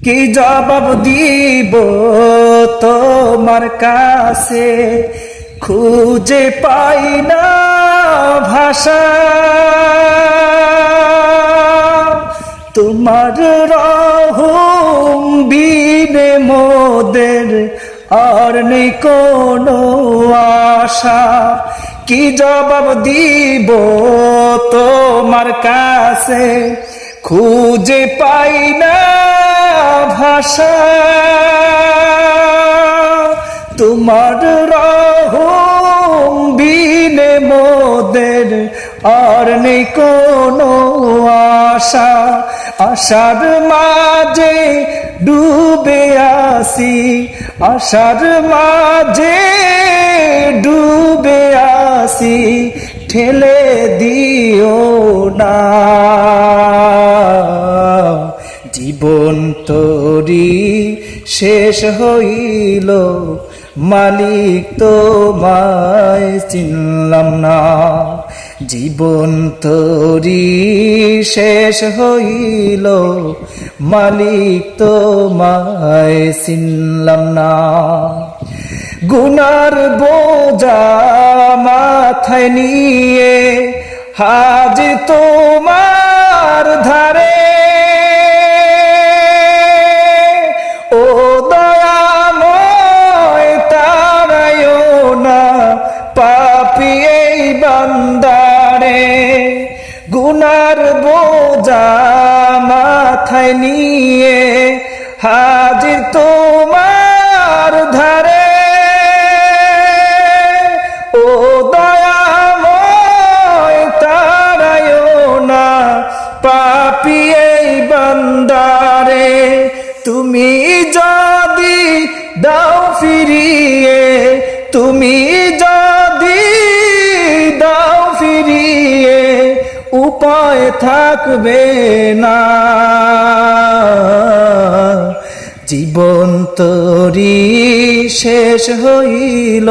কি জবাব দিব তোমার কাছে, খুঁজে পাই না ভাষা। তোমার রহম বিনে মোদের আর নেই কোনো আশা। কি জবাব দিব তোমার কাছে, খুঁজে পাই না ভাষা। তোমার রহম বিনে মোদের আর নেই কোনো আশা। আশার মাঝে ডুবে আসি, আশার মাঝে ডুবে আসি, ঠেলে দিও না। জীবন তোরি শেষ হইল, মালিক তোমায় চিনলাম না। জীবন তোরি শেষ হইল, মালিক তোমায় চিনলাম না। গুনার বোঝা মাথায় নিয়ে হাজির তোমার ধারে। ও দয়াময় তাড়াইও না পাপী এই বান্দারে। গুনার বোঝা মাথায় নিয়ে হাজির তোমার ধারে। ও দয়াময় তাড়াইও না পাপী এই বান্দারে। তুমি যদি দাও ফিরিয়ে, তুমি যদি দাও ফিরিয়ে, উপায় থাকবে না। জীবন তোরি শেষ হইল,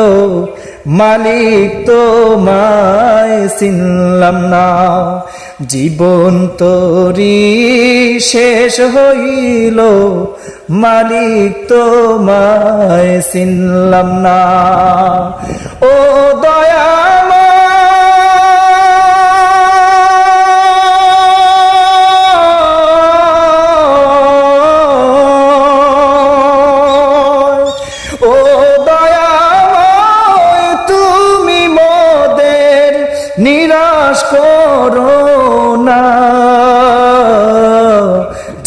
মালিক তোমায় চিনলাম না। জীবন তোরি শেষ হইল, মালিক তোমায় চিনলাম না। ও দয়াময়, ও দয়াময়, তুমি মোদের নিরাশ করো না।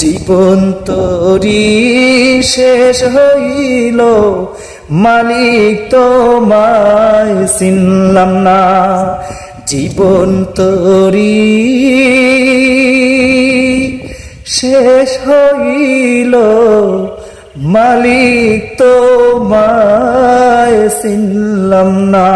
জীবন তোরি শেষ হইল, মালিক তোমায় চিনলাম না। জীবন তোরি শেষ হইল, মালিক তোমায় চিনলাম না।